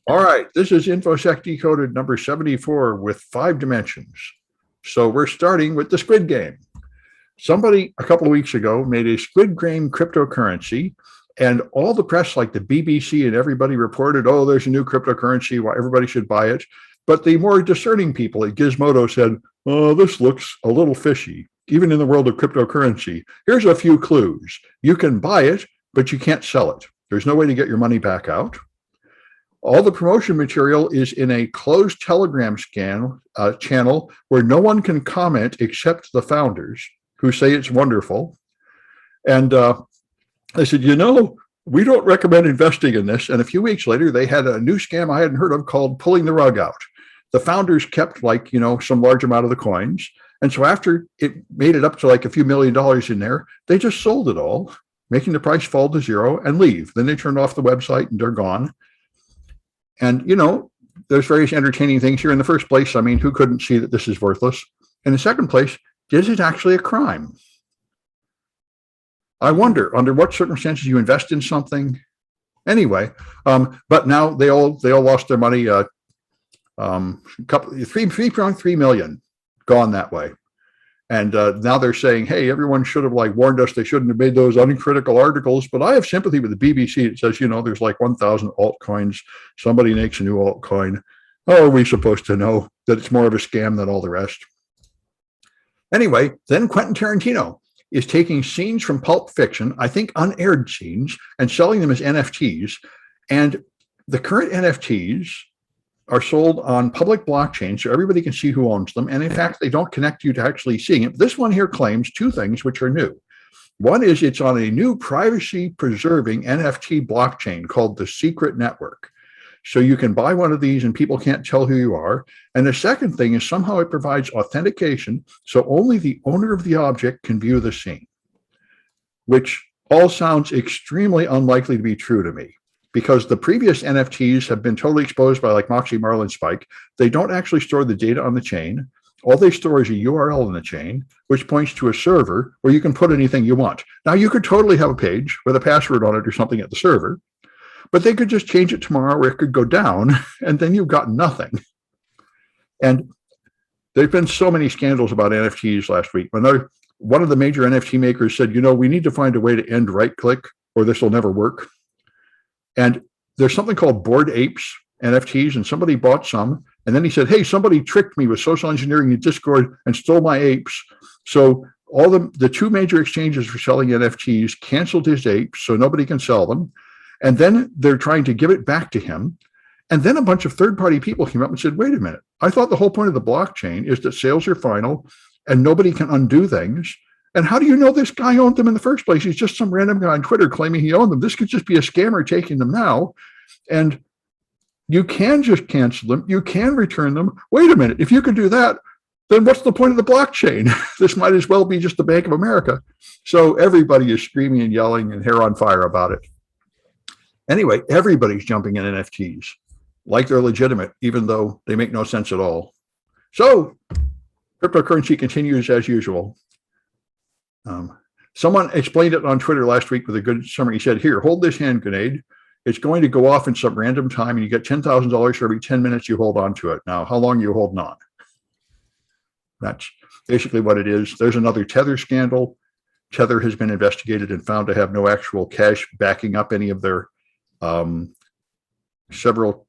All right, this is Infosec Decoded number 74 with 5 dimensions. So we're starting with the Squid Game. Somebody a couple of weeks ago made a Squid Game cryptocurrency, and all the press, like the BBC and everybody, reported, oh, there's a new cryptocurrency, why everybody should buy it. But the more discerning people at Gizmodo said, oh, this looks a little fishy, even in the world of cryptocurrency. Here's a few clues. You can buy it, but you can't sell it. There's no way to get your money back out. All the promotion material is in a closed Telegram channel where no one can comment except the founders, who say it's wonderful. And I said, we don't recommend investing in this. And a few weeks later, they had a new scam I hadn't heard of called pulling the rug out. The founders kept some large amount of the coins. And so after it made it up to like a few $1 million in there, they just sold it all, making the price fall to zero and leave. Then they turned off the website and they're gone. And, there's various entertaining things here. In the first place, I mean, who couldn't see that this is worthless? In the second place, is it actually a crime? I wonder under what circumstances you invest in something. Anyway, but now they all lost their money. 3.3 million gone that way. And now they're saying, hey, everyone should have warned us they shouldn't have made those uncritical articles. But I have sympathy with the BBC. It says, there's 1,000 altcoins. Somebody makes a new altcoin. How are we supposed to know that it's more of a scam than all the rest? Anyway, then Quentin Tarantino is taking scenes from Pulp Fiction, I think unaired scenes, and selling them as NFTs. And the current NFTs are sold on public blockchain, so everybody can see who owns them. And in fact, they don't connect you to actually seeing it. This one here claims two things which are new. One is it's on a new privacy-preserving NFT blockchain called the Secret Network. So you can buy one of these and people can't tell who you are. And the second thing is somehow it provides authentication, so only the owner of the object can view the scene, which all sounds extremely unlikely to be true to me, because the previous NFTs have been totally exposed by Moxie, Marlinspike. They don't actually store the data on the chain. All they store is a URL in the chain, which points to a server where you can put anything you want. Now, you could totally have a page with a password on it or something at the server, but they could just change it tomorrow or it could go down, and then you've got nothing. And there've been so many scandals about NFTs last week. One of the major NFT makers said, we need to find a way to end right-click or this will never work. And there's something called Bored Apes NFTs, and somebody bought some. And then he said, hey, somebody tricked me with social engineering in Discord and stole my apes. So all the two major exchanges for selling NFTs canceled his apes, so nobody can sell them. And then they're trying to give it back to him. And then a bunch of third-party people came up and said, wait a minute, I thought the whole point of the blockchain is that sales are final and nobody can undo things. And how do you know this guy owned them in the first place? He's just some random guy on Twitter claiming he owned them. This could just be a scammer taking them now. And you can just cancel them. You can return them. Wait a minute. If you can do that, then what's the point of the blockchain? This might as well be just the Bank of America. So everybody is screaming and yelling and hair on fire about it. Anyway, everybody's jumping in NFTs like they're legitimate, even though they make no sense at all. So cryptocurrency continues as usual. Someone explained it on Twitter last week with a good summary. He said, here, hold this hand grenade. It's going to go off in some random time, and you get $10,000 for every 10 minutes you hold on to it. Now, how long are you holding on? That's basically what it is. There's another Tether scandal. Tether has been investigated and found to have no actual cash backing up any of their several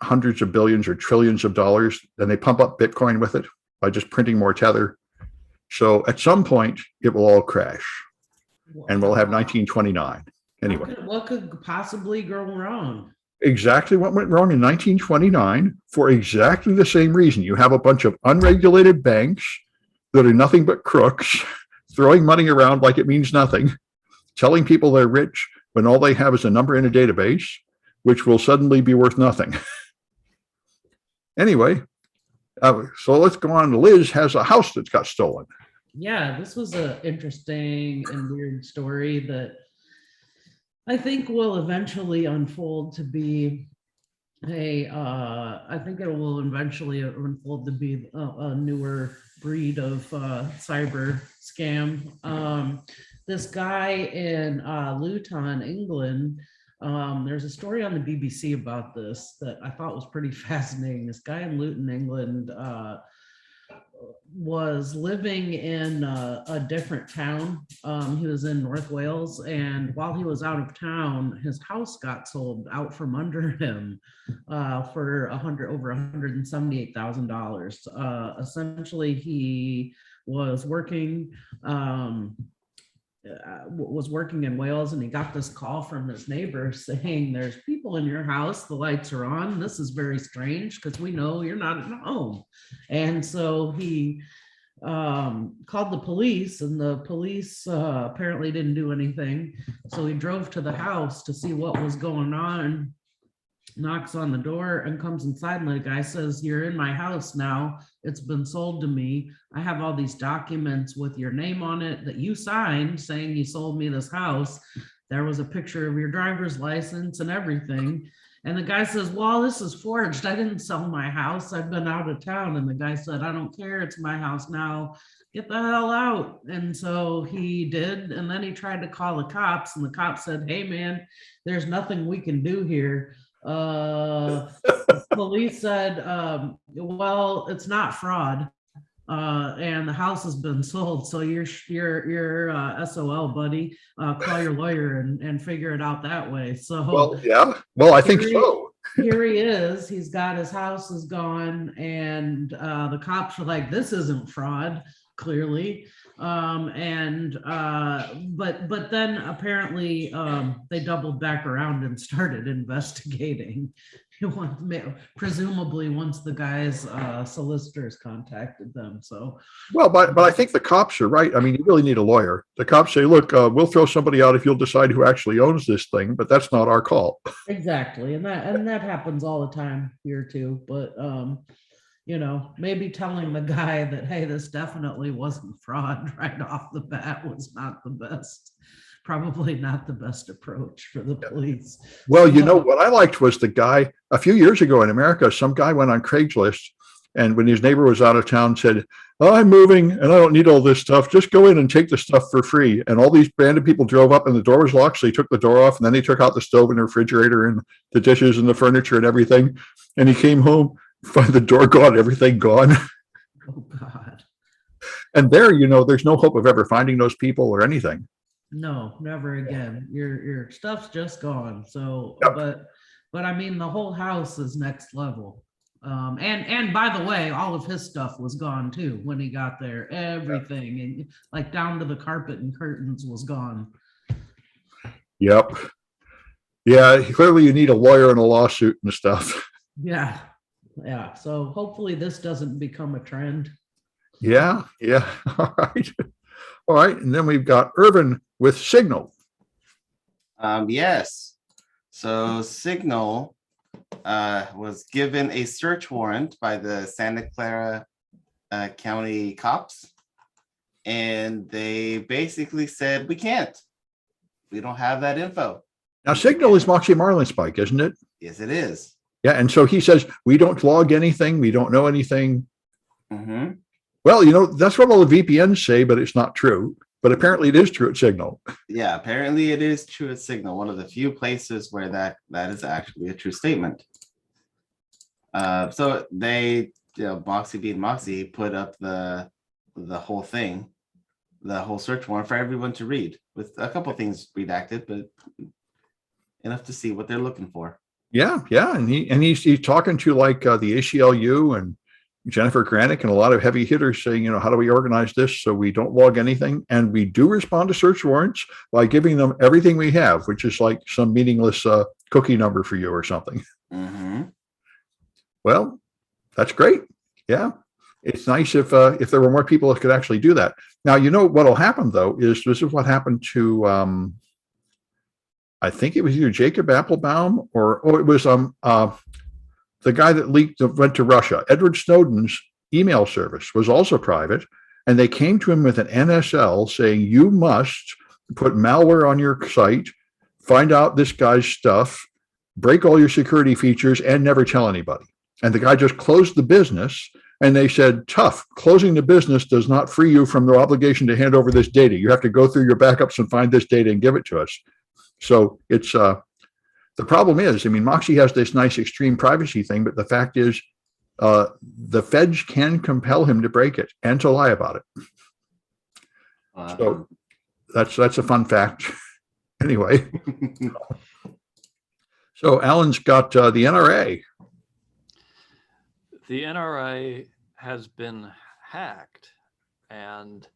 hundreds of billions or trillions of dollars. And they pump up Bitcoin with it by just printing more Tether. So at some point, it will all crash, and we'll have 1929. Anyway. What could possibly go wrong? Exactly what went wrong in 1929 for exactly the same reason. You have a bunch of unregulated banks that are nothing but crooks throwing money around like it means nothing, telling people they're rich when all they have is a number in a database, which will suddenly be worth nothing. Anyway, so let's go on. Liz has a house that's got stolen. Yeah, this was an interesting and weird story that I think will eventually unfold to be I think it will eventually unfold to be a newer breed of cyber scam. This guy in Luton, England, There's a story on the BBC about this that I thought was pretty fascinating. This guy in Luton, England, was living in a different town. He was in North Wales, and while he was out of town, his house got sold out from under him for over $178,000. Essentially, he was working in Wales, and he got this call from his neighbor saying, "There's people in your house, the lights are on. This is very strange because we know you're not at home." And so he called the police, and the police apparently didn't do anything. So he drove to the house to see what was going on, knocks on the door and comes inside, and the guy says, "You're in my house now. It's been sold to me. I have all these documents with your name on it that you signed saying you sold me this house. There was a picture of your driver's license and everything." And the guy says, "Well, this is forged. I didn't sell my house. I've been out of town." And the guy said, "I don't care. It's my house now. Get the hell out." And so he did. And then he tried to call the cops, and the cops said, "Hey, man, there's nothing we can do here." Police said, "Well, it's not fraud, and the house has been sold. So you're SOL, buddy. Call your lawyer and figure it out that way." So, well, yeah, well, I think so. Here he is. He's got his house is gone, and the cops are like, "This isn't fraud, clearly." But then apparently they doubled back around and started investigating. Presumably once the guy's solicitors contacted them. So, well, but I think the cops are right. I mean, you really need a lawyer. The cops say, "Look, we'll throw somebody out if you'll decide who actually owns this thing, but that's not our call." Exactly, and that happens all the time here too. But maybe telling the guy that, "Hey, this definitely wasn't fraud," right off the bat was probably not the best approach for the police. Well, what I liked was the guy a few years ago in America, some guy went on Craigslist, and when his neighbor was out of town, said, "Oh, I'm moving and I don't need all this stuff. Just go in and take the stuff for free." And all these random people drove up and the door was locked. So he took the door off, and then he took out the stove and the refrigerator and the dishes and the furniture and everything. And he came home, find the door gone, everything gone. Oh, God. And there, there's no hope of ever finding those people or anything. No, never again. Your stuff's just gone. So, Yep. but I mean, the whole house is next level. And by the way, all of his stuff was gone too when he got there. Everything, and like down to the carpet and curtains was gone. Yep. Yeah, clearly you need a lawyer and a lawsuit and stuff. Yeah. So hopefully this doesn't become a trend. Yeah. All right. All right. And then we've got Irvin with Signal. Yes. So Signal was given a search warrant by the Santa Clara County cops. And they basically said, "We can't. We don't have that info." Now, Signal is Moxie Marlinspike, isn't it? Yes, it is. Yeah. And so he says, "We don't log anything. We don't know anything." Mm-hmm. Well, that's what all the VPNs say, but it's not true. But apparently it is true at Signal. Yeah, apparently it is true at Signal. One of the few places where that is actually a true statement. So they, Moxie being Moxie, put up the whole thing, the whole search warrant for everyone to read, with a couple things redacted, but enough to see what they're looking for. Yeah, and he's talking to like the ACLU and Jennifer Granick and a lot of heavy hitters saying, how do we organize this so we don't log anything? And we do respond to search warrants by giving them everything we have, which is like some meaningless cookie number for you or something. Mm-hmm. Well, that's great. Yeah. It's nice if there were more people that could actually do that. Now, what'll happen though, is this is what happened to, I think it was either Jacob Applebaum or it was the guy that went to Russia. Edward Snowden's email service was also private, and they came to him with an NSL saying, "You must put malware on your site, find out this guy's stuff, break all your security features, and never tell anybody." And the guy just closed the business, and they said, "Tough, closing the business does not free you from the obligation to hand over this data. You have to go through your backups and find this data and give it to us." So it's The problem is, I mean, Moxie has this nice extreme privacy thing, but the fact is, the feds can compel him to break it and to lie about it. So that's a fun fact. Anyway, so Alan's got the NRA. The NRA has been hacked, and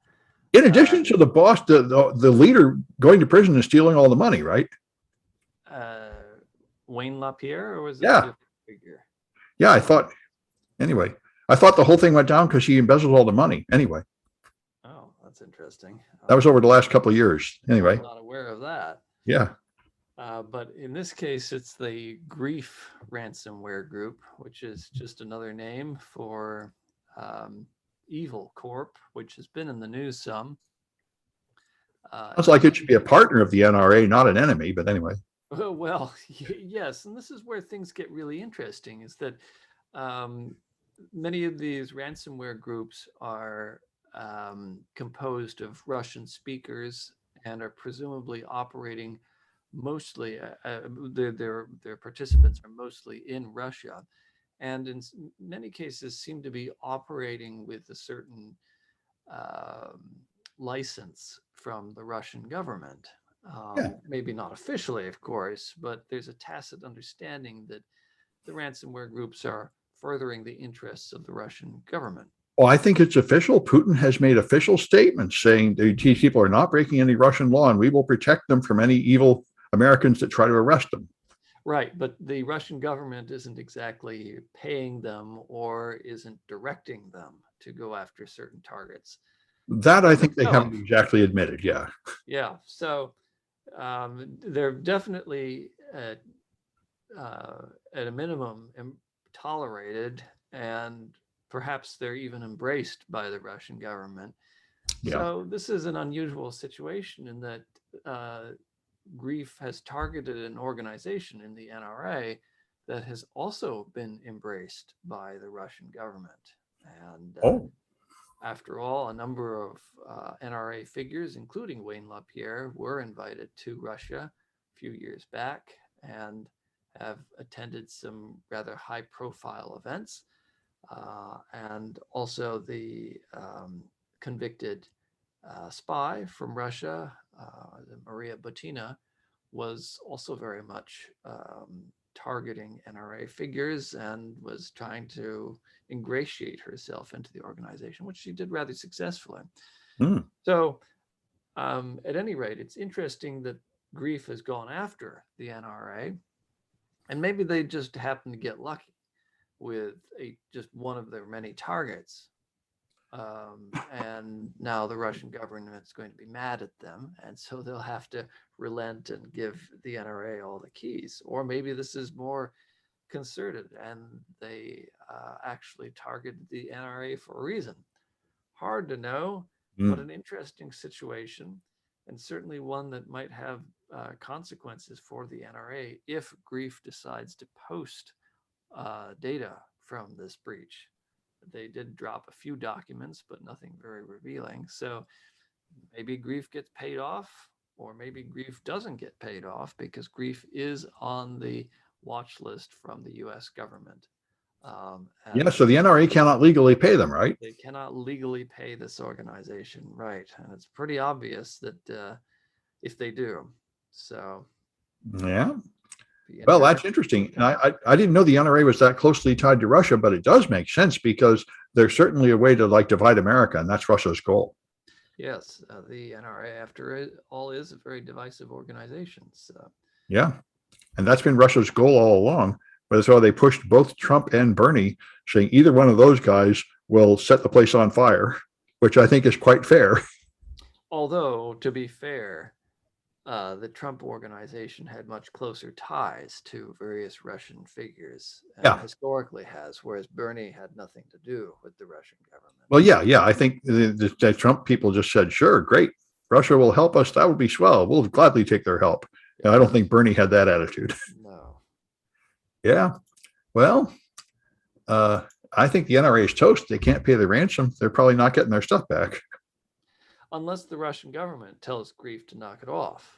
In addition to the boss, the leader going to prison and stealing all the money, right? Wayne LaPierre, or was it? Yeah. Figure? Yeah, I thought. Anyway, I thought the whole thing went down because he embezzled all the money. Anyway, Oh, that's interesting. that was over the last couple of years. Anyway, I'm not aware of that. yeah. But in this case, it's the Grief ransomware group, which is just another name for Evil Corp, which has been in the news some. Sounds like it should be a partner of the NRA, not an enemy. But anyway, Well, yes, and this is where things get really interesting, is that many of these ransomware groups are composed of Russian speakers and are presumably operating mostly, their participants are mostly in Russia, and in many cases seem to be operating with a certain license from the Russian government. Yeah. Maybe not officially, of course, but there's a tacit understanding that the ransomware groups are furthering the interests of the Russian government. well, I think it's official. Putin has made official statements saying these people are not breaking any Russian law, and we will protect them from any evil Americans that try to arrest them. Right, but the Russian government isn't exactly paying them or isn't directing them to go after certain targets. That I think they No. haven't exactly admitted. Yeah. Yeah, so they're definitely at a minimum tolerated, and perhaps they're even embraced by the Russian government. Yeah. So this is an unusual situation in that Grief has targeted an organization in the NRA that has also been embraced by the Russian government. And after all, a number of NRA figures, including Wayne LaPierre, were invited to Russia a few years back and have attended some rather high-profile events. And also the convicted spy from Russia, Maria Butina, was also very much targeting NRA figures and was trying to ingratiate herself into the organization, which she did rather successfully. So at any rate, it's interesting that Grief has gone after the NRA, and maybe they just happen to get lucky with just one of their many targets. And now the Russian government's going to be mad at them, and so they'll have to relent and give the NRA all the keys. Or maybe this is more concerted and they actually targeted the NRA for a reason. Hard to know, but an interesting situation, and certainly one that might have consequences for the NRA if Grief decides to post data from this breach. They did drop a few documents, but nothing very revealing. So maybe Grief gets paid off, or maybe Grief doesn't get paid off, because Grief is on the watch list from the US government. Yeah, so the NRA cannot legally pay them, right? They cannot legally pay this organization, right? And it's pretty obvious that if they do. So yeah. Well, that's interesting. And I didn't know the NRA was that closely tied to Russia, but it does make sense because there's certainly a way to like divide America, and that's Russia's goal. Yes, the NRA, after all, is a very divisive organization. So. Yeah, and that's been Russia's goal all along. But so they pushed both Trump and Bernie, saying either one of those guys will set the place on fire, which I think is quite fair. Although, to be fair, the Trump organization had much closer ties to various Russian figures, historically has, whereas Bernie had nothing to do with the Russian government. Well, yeah. I think the Trump people just said, sure, great. Russia will help us. That would be swell. We'll gladly take their help. And I don't think Bernie had that attitude. No. Yeah. Well, I think the NRA is toast. They can't pay the ransom. They're probably not getting their stuff back. Unless the Russian government tells Grief to knock it off.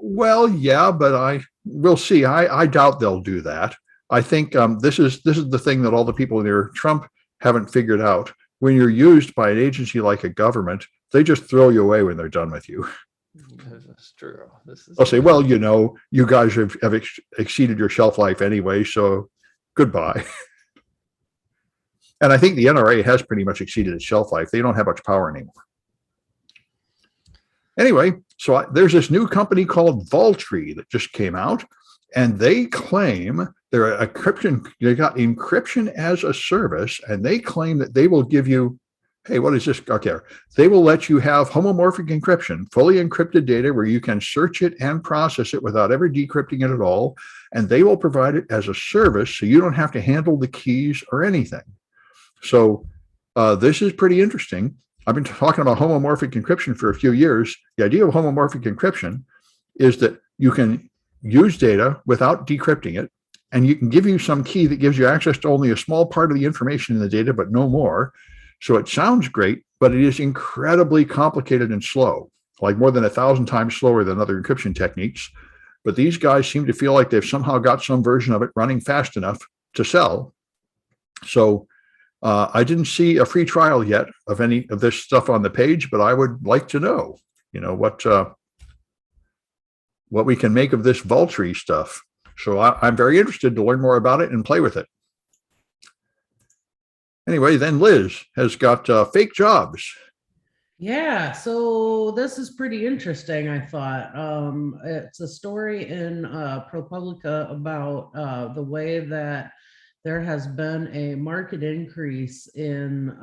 Well, yeah, but we'll see. I doubt they'll do that. I think this is the thing that all the people near Trump haven't figured out. When you're used by an agency like a government, they just throw you away when they're done with you. This is true. This is They'll say, well, you guys have exceeded your shelf life anyway, so goodbye. And I think the NRA has pretty much exceeded its shelf life. They don't have much power anymore. Anyway, so there's this new company called Vaultree that just came out, and they claim they're encryption. They got encryption as a service, and they claim that they will give you, hey, what is this? Okay, they will let you have homomorphic encryption, fully encrypted data where you can search it and process it without ever decrypting it at all, and they will provide it as a service, so you don't have to handle the keys or anything. So this is pretty interesting. I've been talking about homomorphic encryption for a few years. The idea of homomorphic encryption is that you can use data without decrypting it, and you can give you some key that gives you access to only a small part of the information in the data, but no more. So it sounds great, but it is incredibly complicated and slow, like more than 1,000 times slower than other encryption techniques. But these guys seem to feel like they've somehow got some version of it running fast enough to sell. So I didn't see a free trial yet of any of this stuff on the page, but I would like to know, what we can make of this Vaultree stuff. So I'm very interested to learn more about it and play with it. Anyway, then Liz has got fake jobs. Yeah, so this is pretty interesting, I thought. It's a story in ProPublica about the way that there has been a market increase in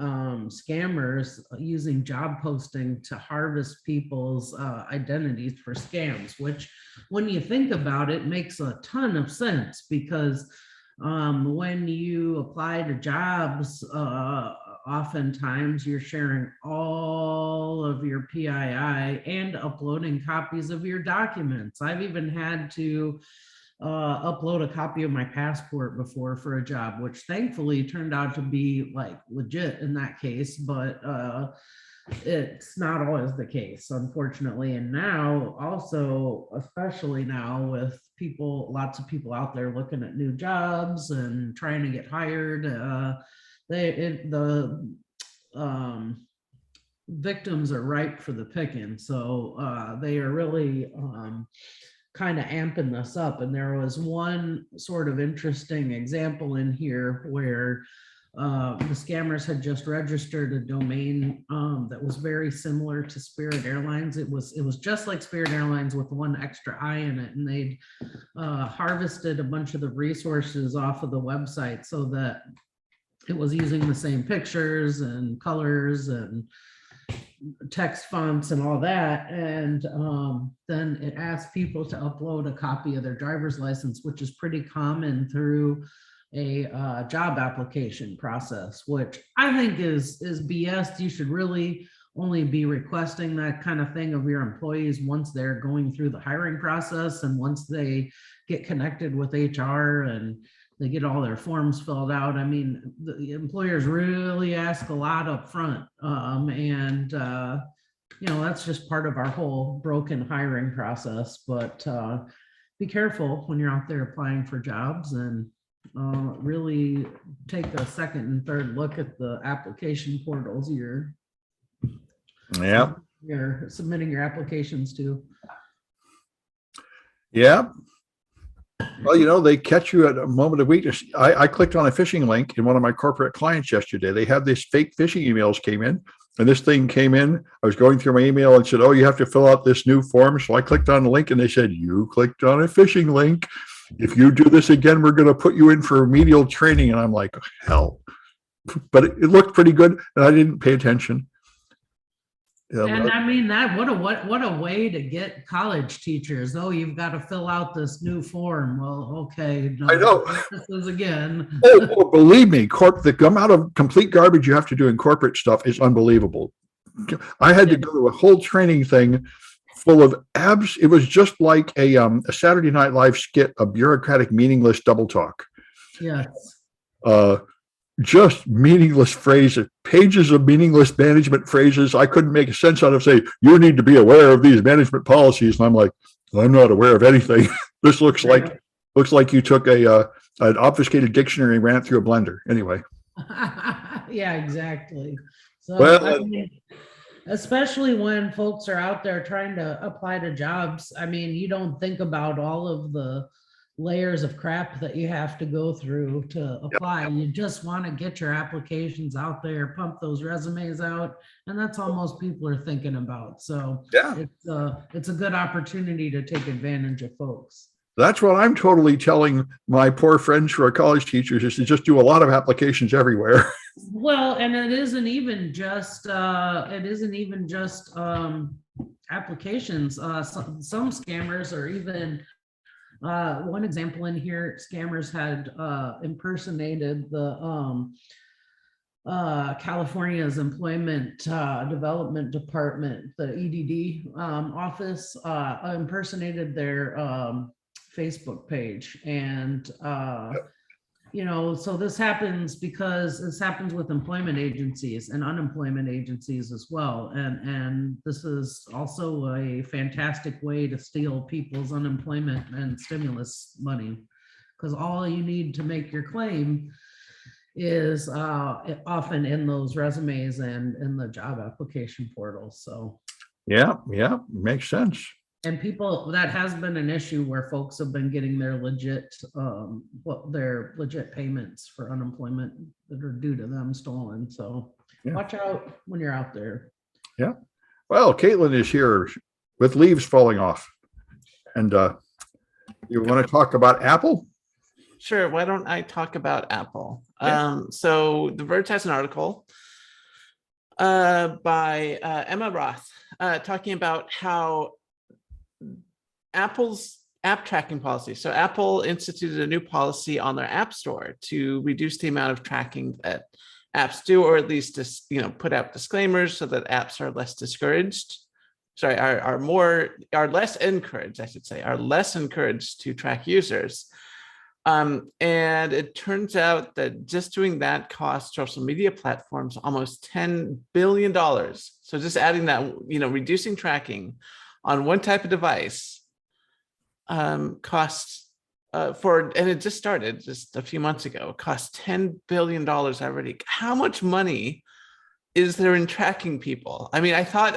scammers using job posting to harvest people's identities for scams, which when you think about it, makes a ton of sense because when you apply to jobs, oftentimes you're sharing all of your PII and uploading copies of your documents. I've even had to upload a copy of my passport before for a job, which thankfully turned out to be like legit in that case, but it's not always the case, unfortunately. And now also, especially now with lots of people out there looking at new jobs and trying to get hired, the victims are ripe for the picking. So they are really kind of amping this up. And there was one sort of interesting example in here where the scammers had just registered a domain that was very similar to Spirit Airlines. It was just like Spirit Airlines with one extra I in it, and they'd harvested a bunch of the resources off of the website so that it was using the same pictures and colors and text fonts and all that. And then it asked people to upload a copy of their driver's license, which is pretty common through a job application process, which I think is BS. You should really only be requesting that kind of thing of your employees once they're going through the hiring process and once they get connected with HR and they get all their forms filled out. I mean, the employers really ask a lot up front. That's just part of our whole broken hiring process. But be careful when you're out there applying for jobs, and really take a second and third look at the application portals you're submitting your applications to. Yeah. Well, they catch you at a moment of weakness. I clicked on a phishing link in one of my corporate clients yesterday. They had these fake phishing emails came in, and this thing came in. I was going through my email and said, oh, you have to fill out this new form. So I clicked on the link and they said, you clicked on a phishing link. If you do this again, we're going to put you in for remedial training. And I'm like, hell. But it looked pretty good, and I didn't pay attention. And I mean, what a way to get college teachers. Oh, you've got to fill out this new form. Well, okay. No, I know. This is again. Oh, believe me, the amount of complete garbage you have to do in corporate stuff is unbelievable. I had to go to a whole training thing full of abs. It was just like a Saturday Night Live skit, a bureaucratic, meaningless double talk. Yes. Just meaningless phrases, pages of meaningless management phrases. I couldn't make a sense out of say, you need to be aware of these management policies. And I'm like, I'm not aware of anything. This looks like you took an obfuscated dictionary and ran it through a blender. Anyway. Yeah, exactly. So, Well, I mean, especially when folks are out there trying to apply to jobs, I mean, you don't think about all of the layers of crap that you have to go through to apply. You just want to get your applications out there, pump those resumes out, and that's all most people are thinking about. So yeah, it's a good opportunity to take advantage of folks. that's what I'm totally telling my poor friends who are college teachers is to just do a lot of applications everywhere. Well, and it isn't even just applications. Some scammers are even one example in here, scammers had impersonated the California's Employment Development Department, the EDD office, impersonated their Facebook page. And so this happens because this happens with employment agencies and unemployment agencies as well. And this is also a fantastic way to steal people's unemployment and stimulus money, because all you need to make your claim is often in those resumes and in the job application portal. So Yeah, makes sense. and people, that has been an issue where folks have been getting their legit payments for unemployment that are due to them stolen. So watch out when you're out there. Yeah. Well, Kaitlyn is here with leaves falling off. And you want to talk about Apple? Sure. Why don't I talk about Apple? Yeah. So The Verge has an article by Emma Roth talking about how Apple's app tracking policy. So Apple instituted a new policy on their app store to reduce the amount of tracking that apps do, or at least just, put out disclaimers so that apps are less discouraged. Sorry, are less encouraged, I should say, are less encouraged to track users. And it turns out that just doing that costs social media platforms almost $10 billion. So just adding that, reducing tracking on one type of device costs and it just started just a few months ago, cost $10 billion already. How much money is there in tracking people? I mean, I thought,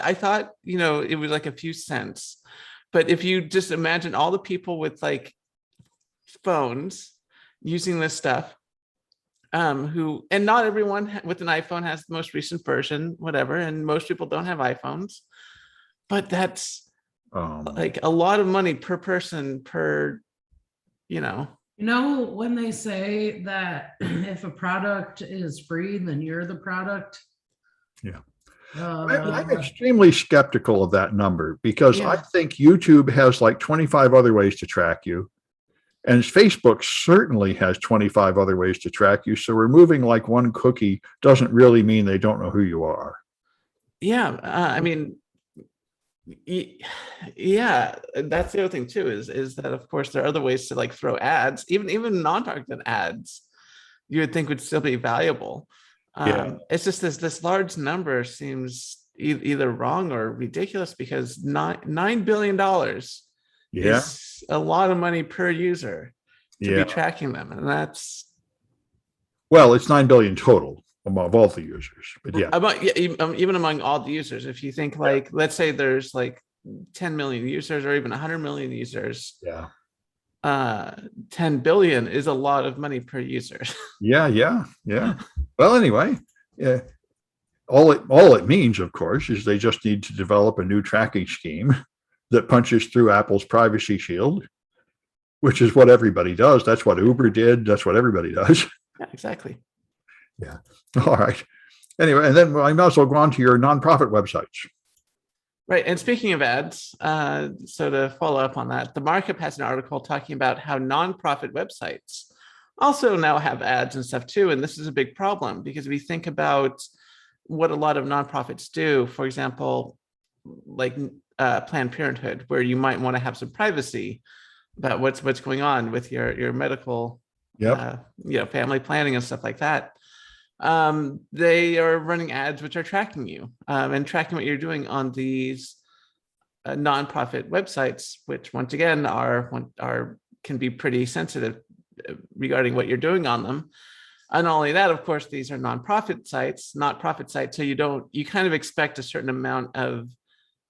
it was like a few cents, but if you just imagine all the people with like phones using this stuff, and not everyone with an iPhone has the most recent version, whatever, and most people don't have iPhones, but that's like a lot of money per person per, when they say that if a product is free, then you're the product. Yeah. I'm extremely skeptical of that number because I think YouTube has like 25 other ways to track you. And Facebook certainly has 25 other ways to track you. So removing like one cookie doesn't really mean they don't know who you are. Yeah. I mean, yeah, that's the other thing too, is that of course there are other ways to like throw ads, even non-targeted ads, you would think would still be valuable. It's just this large number seems either wrong or ridiculous, because $9 billion is a lot of money per user to be tracking them, and that's it's 9 billion total among all the users, but even among all the users. If you think like, let's say there's like 10 million users or even 100 million users, 10 billion is a lot of money per user. Yeah. Well, anyway, all it means, of course, is they just need to develop a new tracking scheme that punches through Apple's privacy shield, which is what everybody does. That's what Uber did. That's what everybody does. Yeah, exactly. Yeah. All right. Anyway, and then I might as well go on to your nonprofit websites. Right. And speaking of ads, so to follow up on that, the Markup has an article talking about how nonprofit websites also now have ads and stuff too. And this is a big problem, because if we think about what a lot of nonprofits do, for example, like Planned Parenthood, where you might want to have some privacy about what's going on with your medical, family planning and stuff like that. They are running ads which are tracking you and tracking what you're doing on these nonprofit websites, which once again can be pretty sensitive regarding what you're doing on them. And not only that, of course, these are not-profit sites. So you kind of expect a certain amount of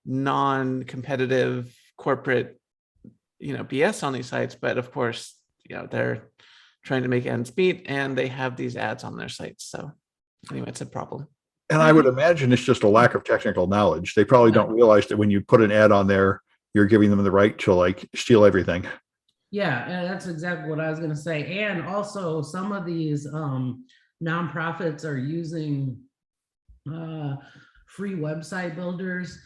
non-competitive corporate, BS on these sites. But of course, they're trying to make ends meet, and they have these ads on their sites. So anyway, it's a problem. And I would imagine it's just a lack of technical knowledge. They probably don't realize that when you put an ad on there, you're giving them the right to like steal everything. Yeah, and that's exactly what I was going to say. And also, some of these nonprofits are using free website builders,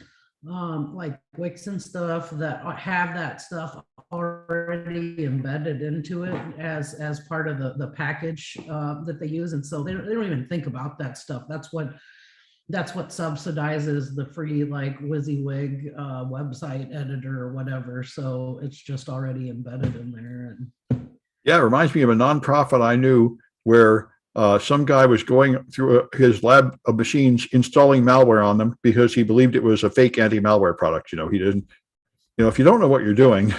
like Wix and stuff, that have that stuff already embedded into it as part of the package that they use. And so they don't even think about that stuff. That's what subsidizes the free like WYSIWYG website editor or whatever. So it's just already embedded in there. And yeah, it reminds me of a nonprofit I knew where some guy was going through his lab of machines installing malware on them because he believed it was a fake anti-malware product. He didn't, if you don't know what you're doing,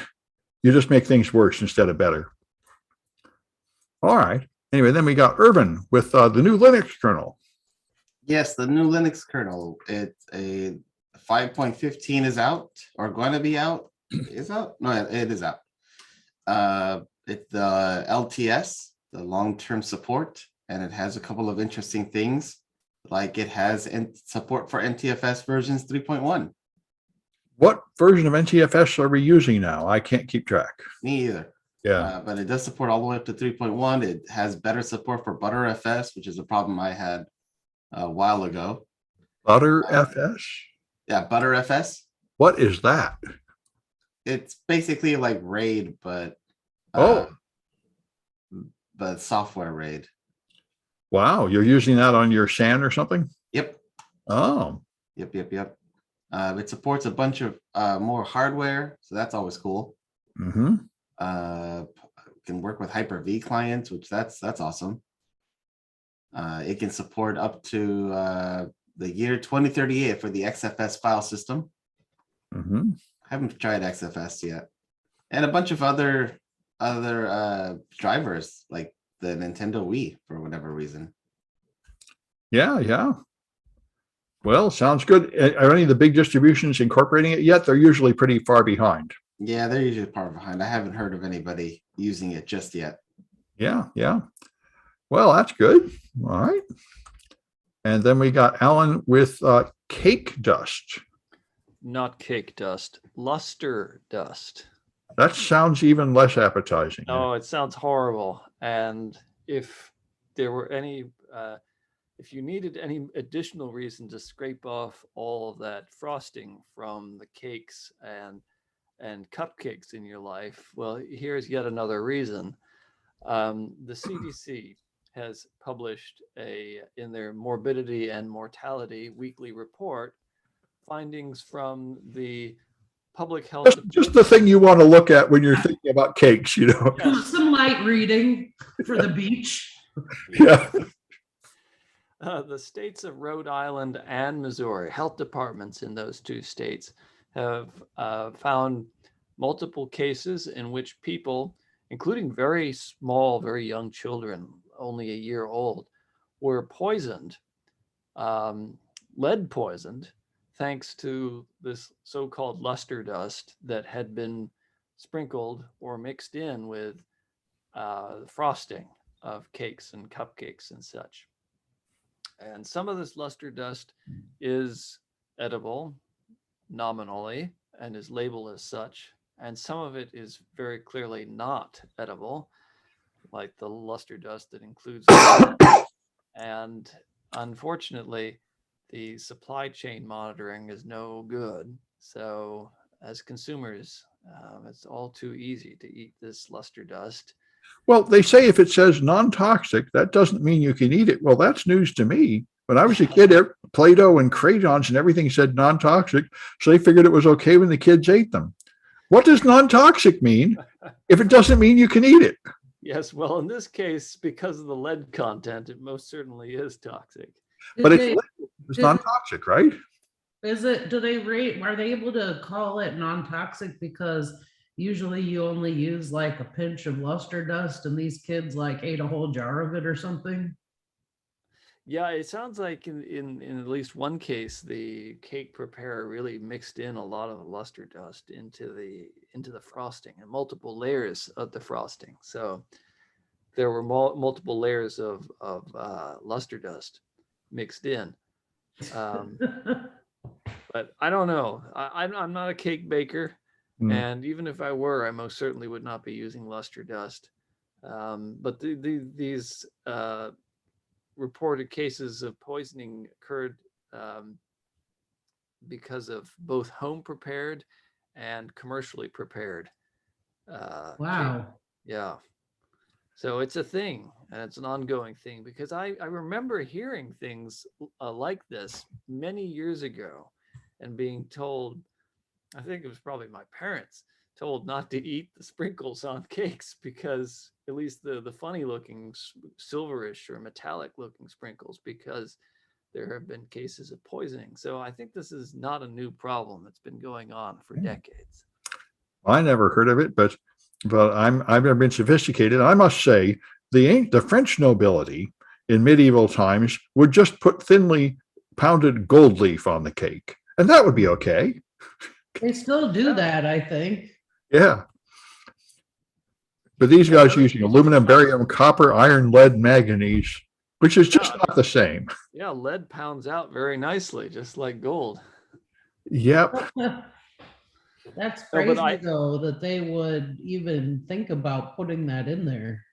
you just make things worse instead of better. All right. Anyway, then we got Irvin with the new Linux kernel. Yes, the new Linux kernel. It's a 5.15 is out or going to be out. Is out? No, it is out. It's the LTS, the long-term support, and it has a couple of interesting things, like it has support for NTFS versions 3.1. What version of NTFS are we using now? I can't keep track. Me either. Yeah. But it does support all the way up to 3.1. It has better support for ButterFS, which is a problem I had a while ago. ButterFS? Yeah, ButterFS. What is that? It's basically like RAID, but software RAID. Wow, you're using that on your SAN or something? Yep. Oh. Yep. It supports a bunch of more hardware, so that's always cool. Mm-hmm. Can work with Hyper-V clients, which that's awesome. It can support up to the year 2038 for the XFS file system. Mm-hmm. I haven't tried XFS yet, and a bunch of other drivers like the Nintendo Wii for whatever reason. Yeah. Well, sounds good. Are any of the big distributions incorporating it yet? They're usually pretty far behind. Yeah, they're usually far behind. I haven't heard of anybody using it just yet. Yeah. Well, that's good. All right. And then we got Alan with cake dust. Not cake dust, luster dust. That sounds even less appetizing. Oh, it sounds horrible. And if there were any, if you needed any additional reason to scrape off all of that frosting from the cakes and cupcakes in your life, well, here's yet another reason. The CDC has published in their morbidity and mortality weekly report findings from the public health. Just the thing you want to look at when you're thinking about cakes, Yes. Some light reading for the beach. Yeah. The states of Rhode Island and Missouri, health departments in those two states have found multiple cases in which people, including very small, very young children, only a year old, were poisoned, lead poisoned, thanks to this so-called luster dust that had been sprinkled or mixed in with frosting of cakes and cupcakes and such. And some of this luster dust is edible nominally and is labeled as such, and some of it is very clearly not edible, like the luster dust that includes and unfortunately the supply chain monitoring is no good. So as consumers, it's all too easy to eat this luster dust. Well, they say if it says non-toxic, that doesn't mean you can eat it. Well, that's news to me. When I was a kid, Play-Doh and crayons and everything said non-toxic, so they figured it was okay when the kids ate them. What does non-toxic mean if it doesn't mean you can eat it? Yes, well, in this case, because of the lead content, it most certainly is toxic. But it's non-toxic, right? Is it, do they rate, are they able to call it non-toxic because usually you only use like a pinch of luster dust and these kids like ate a whole jar of it or something? Yeah, it sounds like in at least one case, the cake preparer really mixed in a lot of luster dust into the frosting and multiple layers of the frosting. So there were multiple layers of luster dust mixed in. But I don't know. I'm not a cake baker, Mm. and even if I were, I most certainly would not be using luster dust. But these reported cases of poisoning occurred because of both home prepared and commercially prepared cake. Wow. Yeah. So it's a thing, and it's an ongoing thing, because I remember hearing things like this many years ago and being told, I think it was probably my parents, told not to eat the sprinkles on cakes because, at least the funny looking silverish or metallic looking sprinkles, because there have been cases of poisoning. So I think this is not a new problem. It's been going on for decades. I never heard of it, but I've never been sophisticated. I must say, the French nobility in medieval times would just put thinly pounded gold leaf on the cake, and that would be okay. They still do Yeah. that, I think. Yeah. But these guys are using aluminum, barium, copper, iron, lead, manganese, which is just not the same. Yeah, lead pounds out very nicely, just like gold. Yep. That's No, but crazy though, that they would even think about putting that in there.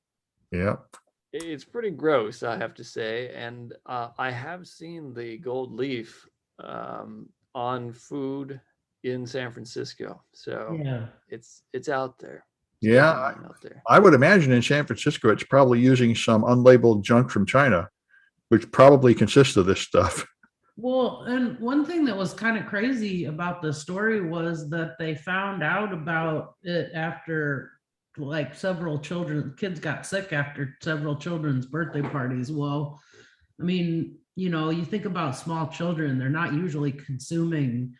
Yep. It's pretty gross, I have to say. And I have seen the gold leaf on food in San Francisco. So Yeah. it's out there. It's Yeah. definitely out there. I would imagine in San Francisco, it's probably using some unlabeled junk from China, which probably consists of this stuff. Well, and one thing that was kind of crazy about the story was that they found out about it after like several kids got sick after several children's birthday parties. Well, I mean, you think about small children, they're not usually consuming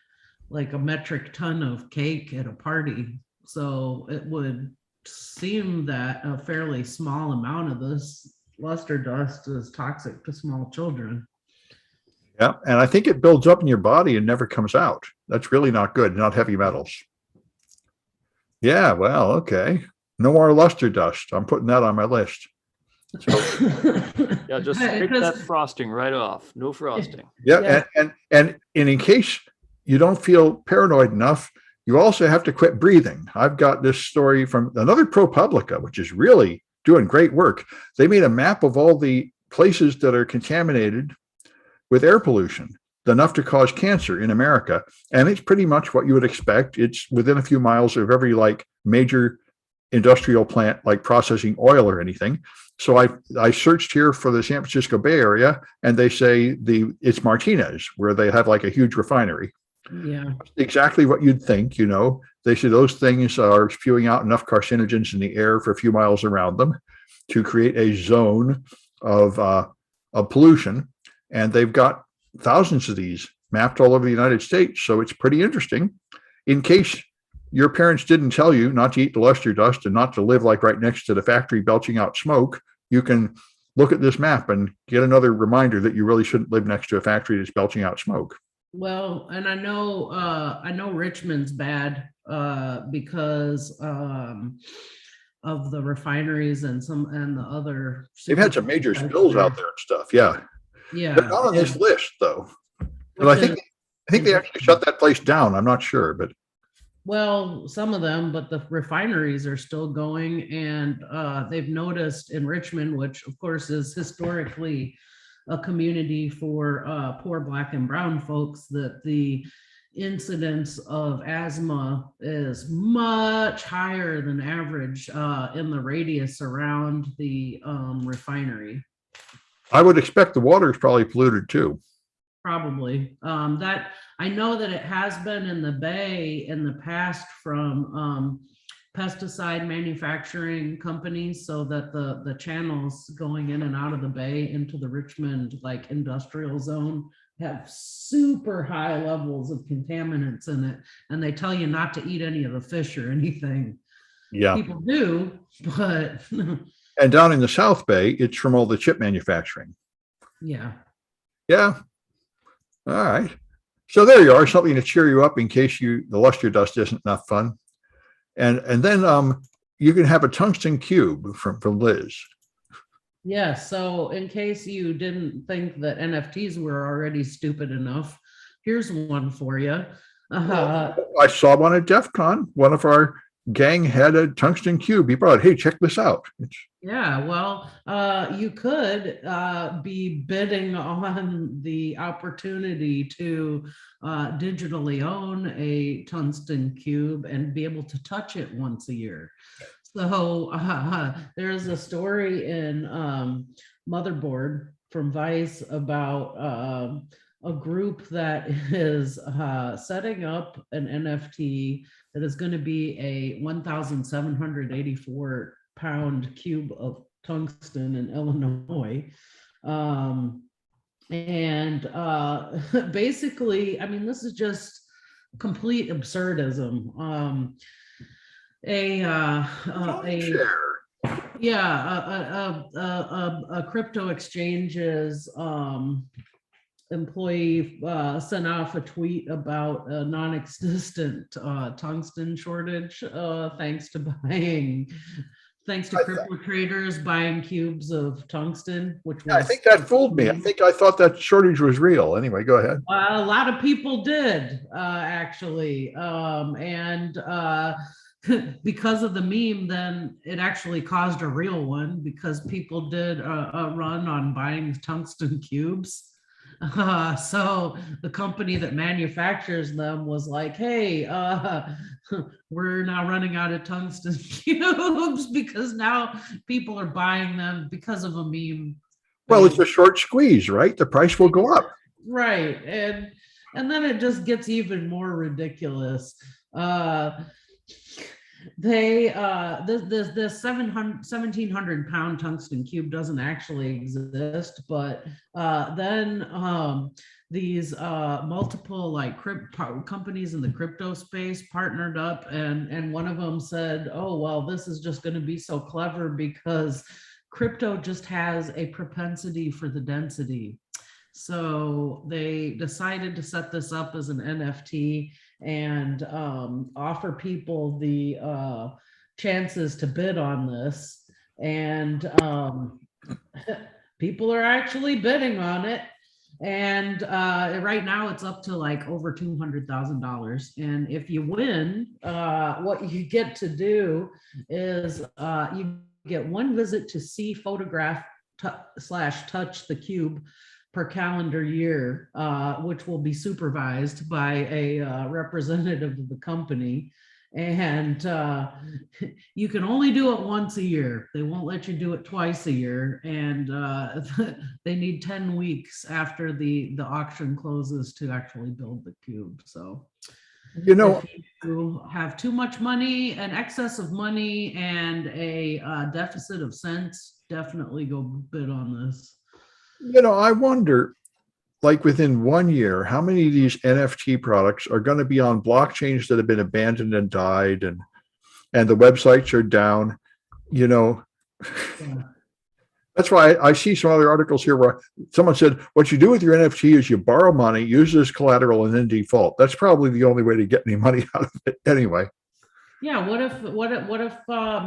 like a metric ton of cake at a party. So it would seem that a fairly small amount of this luster dust is toxic to small children. Yeah. And I think it builds up in your body and never comes out. That's really not good, not heavy metals. Yeah. Well, okay. No more luster dust. I'm putting that on my list. So, Yeah, just scrape that frosting right off. No frosting. yeah. And in case you don't feel paranoid enough, you also have to quit breathing. I've got this story from another ProPublica, which is really doing great work. They made a map of all the places that are contaminated with air pollution, enough to cause cancer in America. And it's pretty much what you would expect. It's within a few miles of every like major industrial plant, like processing oil or anything. So I searched here for the San Francisco Bay Area, and they say it's Martinez, where they have like a huge refinery. Yeah. Exactly what you'd think, They say those things are spewing out enough carcinogens in the air for a few miles around them to create a zone of pollution. And they've got thousands of these mapped all over the United States. So it's pretty interesting. In case your parents didn't tell you not to eat the luster dust and not to live like right next to the factory belching out smoke, you can look at this map and get another reminder that you really shouldn't live next to a factory that's belching out smoke. Well, and I know Richmond's bad because of the refineries and the other. They've had some major spills out there and stuff. Yeah. Yeah. They're not on this list though. But I think they actually shut that place down. I'm not sure, but well, some of them, but the refineries are still going, and they've noticed in Richmond, which of course is historically a community for poor Black and brown folks, that the incidence of asthma is much higher than average in the radius around the refinery. I would expect the water is probably polluted too. Probably. That I know that it has been in the Bay in the past from pesticide manufacturing companies, so that the channels going in and out of the Bay into the Richmond like industrial zone have super high levels of contaminants in it, and they tell you not to eat any of the fish or anything. Yeah. People do, but And down in the South Bay, it's from all the chip manufacturing. yeah. Yeah. All right. So there you are, something to cheer you up in case the luster dust isn't enough fun. And then you can have a tungsten cube from Liz. Yeah, so in case you didn't think that NFTs were already stupid enough, here's one for you. I saw one at DEF CON. One of our gang had a tungsten cube. He brought, hey, check this out. Yeah, well, you could be bidding on the opportunity to digitally own a tungsten cube and be able to touch it once a year. So there's a story in Motherboard from Vice about a group that is setting up an NFT that is going to be a 1,784 pound cube of tungsten in Illinois. Basically, I mean, this is just complete absurdism. A crypto exchange's employee sent off a tweet about a non-existent tungsten shortage thanks to crypto traders buying cubes of tungsten, which was, I think that fooled me. I thought that shortage was real. Anyway, go ahead. a lot of people did actually, because of the meme, then it actually caused a real one because people did a run on buying tungsten cubes. So the company that manufactures them was like, hey, we're now running out of tungsten cubes because now people are buying them because of a meme. Well, it's a short squeeze, right? The price will go up. Right. And then it just gets even more ridiculous. This 1,700 pound tungsten cube doesn't actually exist, but then these multiple like companies in the crypto space partnered up, and one of them said, oh, well, this is just going to be so clever because crypto just has a propensity for the density. So they decided to set this up as an NFT and offer people the chances to bid on this. And people are actually bidding on it. And right now it's up to like over $200,000. And if you win, what you get to do is you get one visit to see, photograph / touch the cube per calendar year, which will be supervised by a representative of the company. And you can only do it once a year. They won't let you do it twice a year. And they need 10 weeks after the auction closes to actually build the cube. So, you know, if you have too much money, an excess of money, and a deficit of cents, definitely go bid on this. You know, I wonder, like within 1 year, how many of these NFT products are going to be on blockchains that have been abandoned and died, and the websites are down, you know. Yeah. That's why I see some other articles here where someone said, what you do with your NFT is you borrow money, use it as collateral, and then default. That's probably the only way to get any money out of it anyway. Yeah, what if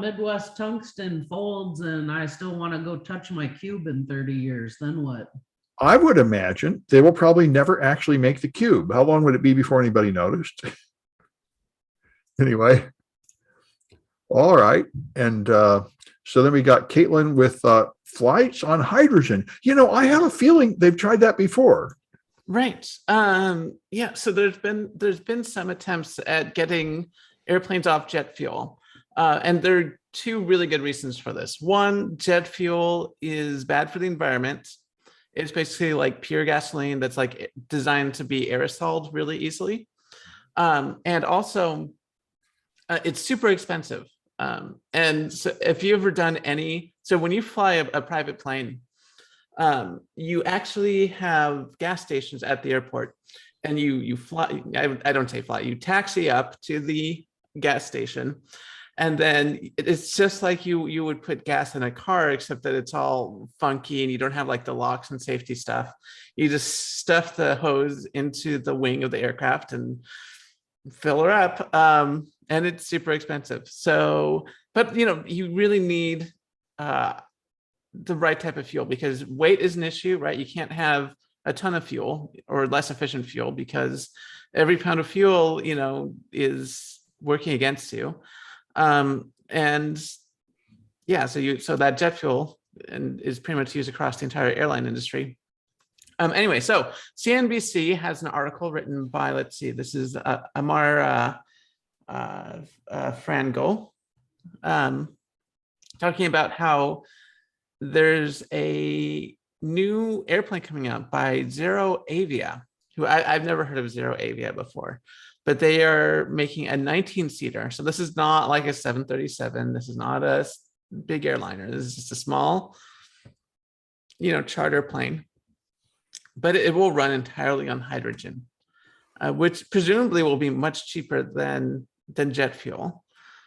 Midwest Tungsten folds and I still want to go touch my cube in 30 years? Then what? I would imagine they will probably never actually make the cube. How long would it be before anybody noticed? Anyway, all right. And so then we got Kaitlyn with flights on hydrogen. You know, I have a feeling they've tried that before. Right. Yeah. So there's been some attempts at getting airplanes off jet fuel. And there are two really good reasons for this. One, jet fuel is bad for the environment. It's basically like pure gasoline that's like designed to be aerosoled really easily. And also, it's super expensive. And so if you've ever done so when you fly a private plane, You actually have gas stations at the airport, and you fly. I don't say fly. You taxi up to the gas station, and then it's just like you would put gas in a car, except that it's all funky and you don't have like the locks and safety stuff. You just stuff the hose into the wing of the aircraft and fill her up, and it's super expensive. So, but you really need the right type of fuel, because weight is an issue, right? You can't have a ton of fuel or less efficient fuel, because every pound of fuel, is working against you. And yeah, so that jet fuel is pretty much used across the entire airline industry. Anyway, so CNBC has an article written by, let's see, this is Amar Frango, talking about how there's a new airplane coming out by Zero Avia, who I've never heard of Zero Avia before, but they are making a 19-seater. So this is not like a 737. This is not a big airliner. This is just a small, charter plane, but it will run entirely on hydrogen, which presumably will be much cheaper than jet fuel.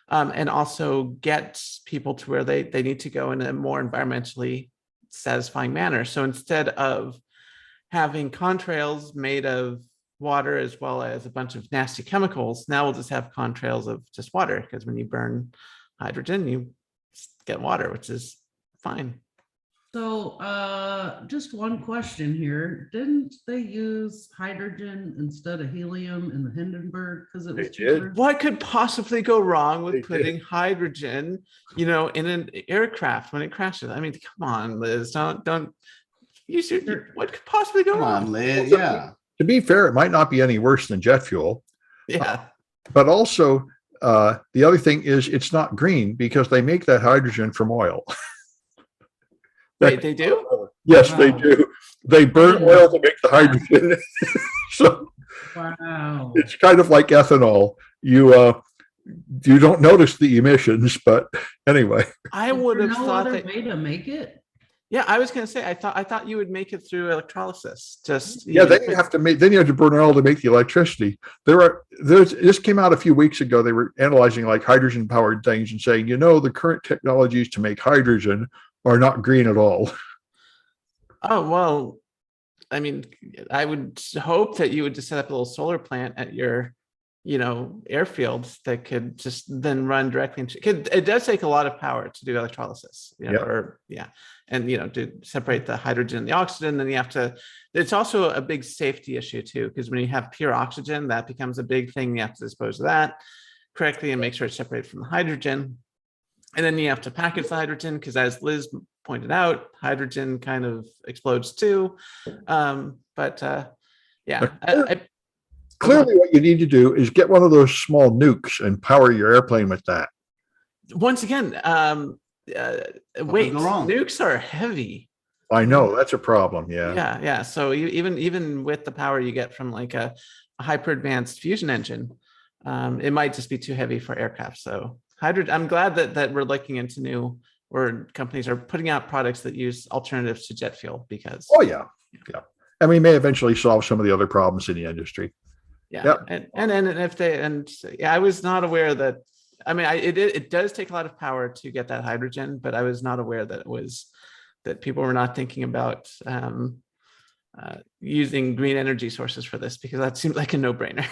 And also get people to where they need to go in a more environmentally satisfying manner. So instead of having contrails made of water as well as a bunch of nasty chemicals, now we'll just have contrails of just water, because when you burn hydrogen, you get water, which is fine. So just one question here. Didn't they use hydrogen instead of helium in the Hindenburg because it was They did. cheaper? What could possibly go wrong with They did. putting hydrogen, in an aircraft when it crashes? I mean, come on, Liz, don't you see what could possibly go Come wrong? on, Liz. Yeah. To be fair, it might not be any worse than jet fuel, Yeah. but also the other thing is it's not green because they make that hydrogen from oil. Wait, they do? Yes, they Wow. do. They burn oil to make the hydrogen. So Wow. it's kind of like ethanol. You don't notice the emissions, but anyway. I Is would there have no thought other that. way to make it? Yeah, I was going to say, I thought you would make it through electrolysis. Just Yeah, then you have to burn oil to make the electricity. This came out a few weeks ago. They were analyzing like hydrogen powered things and saying, the current technologies to make hydrogen are not green at all. Oh, well, I mean, I would hope that you would just set up a little solar plant at your, airfields that could just then run directly into, it does take a lot of power to do electrolysis, and, to separate the hydrogen and the oxygen. Then you have to, it's also a big safety issue too, because when you have pure oxygen, that becomes a big thing. You have to dispose of that correctly and make sure it's separated from the hydrogen. And then you have to package the hydrogen, because as Liz pointed out, hydrogen kind of explodes too. Clearly, what you need to do is get one of those small nukes and power your airplane with that. Once again, wait, go wrong? nukes are heavy. I know that's a problem. Yeah. Yeah. So even with the power you get from like a hyper advanced fusion engine, it might just be too heavy for aircraft. So hydrogen, I'm glad that we're looking into, or companies are putting out products that use alternatives to jet fuel, because Oh yeah. And we may eventually solve some of the other problems in the industry. yeah. Yep. And I was not aware that, I mean, it does take a lot of power to get that hydrogen, but I was not aware that people were not thinking about using green energy sources for this, because that seemed like a no-brainer.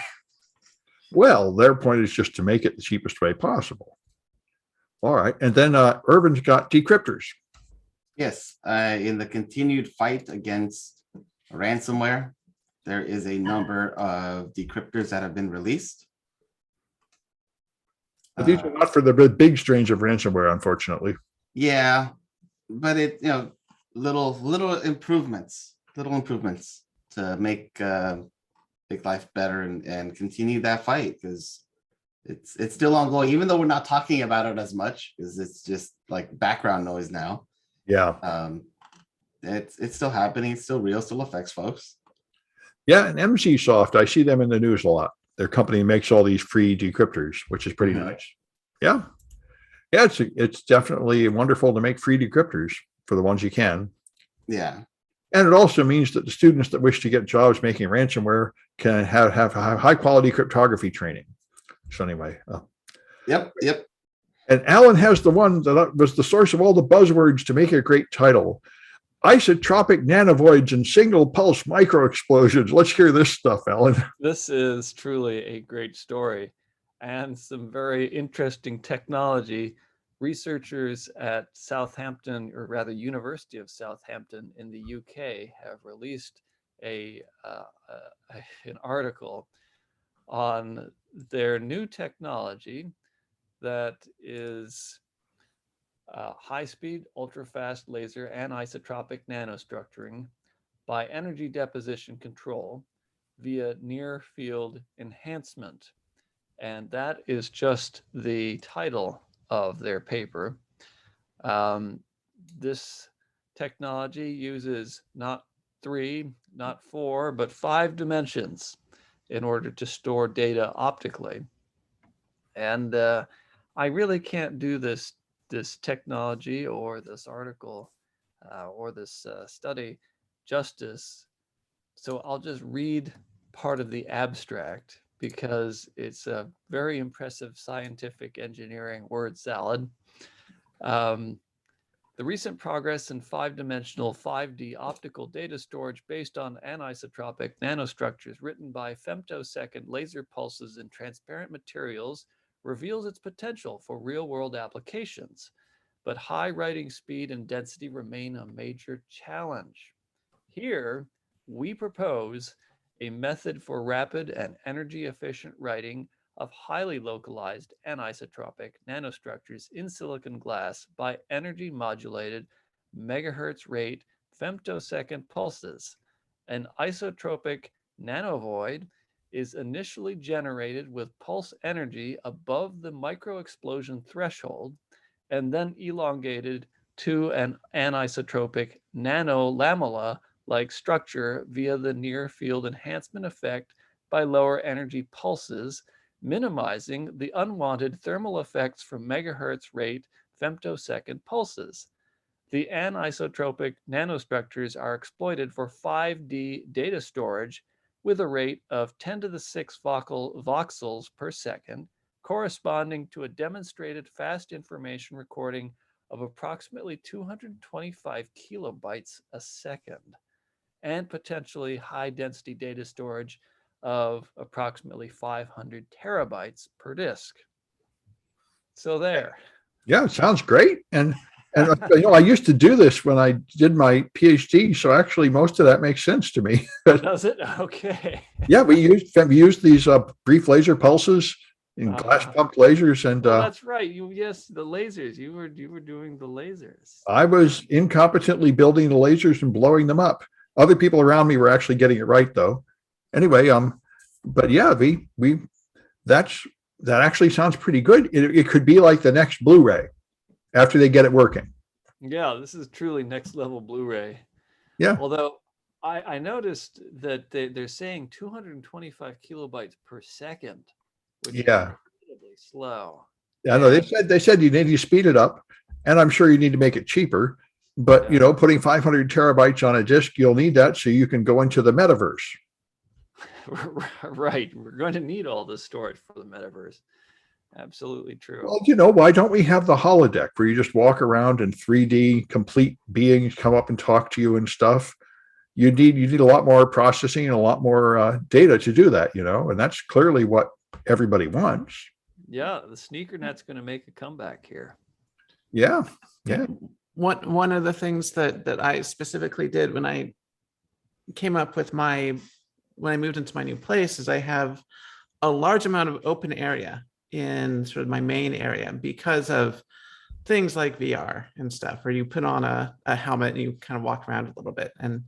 Well, their point is just to make it the cheapest way possible. All right. And then Irvin's got decryptors. Yes. In the continued fight against ransomware, there is a number of decryptors that have been released. But these are not for the big strains of ransomware, unfortunately. Yeah, but little improvements to make life better and continue that fight, because it's still ongoing, even though we're not talking about it as much, because it's just like background noise now. Yeah. It's still happening. It's still real. Still affects folks. Yeah. And MC Soft, I see them in the news a lot. Their company makes all these free decryptors, which is pretty nice. Yeah. Yeah. It's definitely wonderful to make free decryptors for the ones you can. Yeah. And it also means that the students that wish to get jobs making ransomware can have high quality cryptography training. So anyway. Yep. And Alan has the one that was the source of all the buzzwords to make a great title. Isotropic nanovoids and single pulse micro explosions. Let's hear this stuff, Alan. This is truly a great story and some very interesting technology. Researchers at Southampton, or rather University of Southampton in the UK, have released an article on their new technology that is high-speed, ultra-fast laser and isotropic nanostructuring by energy deposition control via near field enhancement. And that is just the title of their paper. This technology uses not 3, not 4, but 5 dimensions in order to store data optically. And I really can't do this technology or this article or this study justice. So I'll just read part of the abstract because it's a very impressive scientific engineering word salad. The recent progress in 5-dimensional 5D optical data storage based on anisotropic nanostructures written by femtosecond laser pulses in transparent materials reveals its potential for real-world applications, but high writing speed and density remain a major challenge. Here, we propose a method for rapid and energy-efficient writing of highly localized anisotropic nanostructures in silicon glass by energy-modulated megahertz rate femtosecond pulses. An isotropic nanovoid is initially generated with pulse energy above the microexplosion threshold and then elongated to an anisotropic nanolamella-like structure via the near-field enhancement effect by lower energy pulses, minimizing the unwanted thermal effects from megahertz rate femtosecond pulses. The anisotropic nanostructures are exploited for 5D data storage with a rate of 10 to the 6 voxels per second, corresponding to a demonstrated fast information recording of approximately 225 kilobytes a second, and potentially high density data storage of approximately 500 terabytes per disk. So there. Yeah, it sounds great. And I used to do this when I did my PhD, so actually most of that makes sense to me. Does it? Okay. Yeah, we used these brief laser pulses in glass pumped lasers, and that's right. Yes, the lasers. You were doing the lasers. I was incompetently building the lasers and blowing them up. Other people around me were actually getting it right, though. Anyway, but yeah, that actually sounds pretty good. It could be like the next Blu-ray after they get it working. Yeah, this is truly next level Blu-ray. Yeah. Although I noticed that they're saying 225 kilobytes per second, which is incredibly slow. Yeah, no, they said you need to speed it up, and I'm sure you need to make it cheaper. But putting 500 terabytes on a disk, you'll need that so you can go into the metaverse. Right. We're going to need all this storage for the metaverse. Absolutely true. Well, why don't we have the holodeck where you just walk around and 3D complete beings come up and talk to you and stuff? You need a lot more processing and a lot more data to do that, and that's clearly what everybody wants. Yeah, the sneaker net's going to make a comeback here. Yeah. One of the things that I specifically did when I came up with when I moved into my new place is I have a large amount of open area in sort of my main area because of things like VR and stuff, where you put on a helmet and you kind of walk around a little bit. And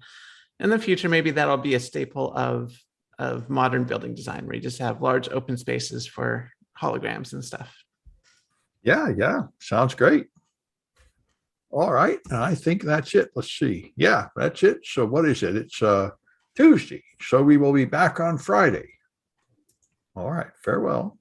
in the future, maybe that'll be a staple of modern building design, where you just have large open spaces for holograms and stuff. Yeah. Sounds great. All right. I think that's it. Let's see. Yeah, that's it. So what is it? It's Tuesday. So we will be back on Friday. All right. Farewell.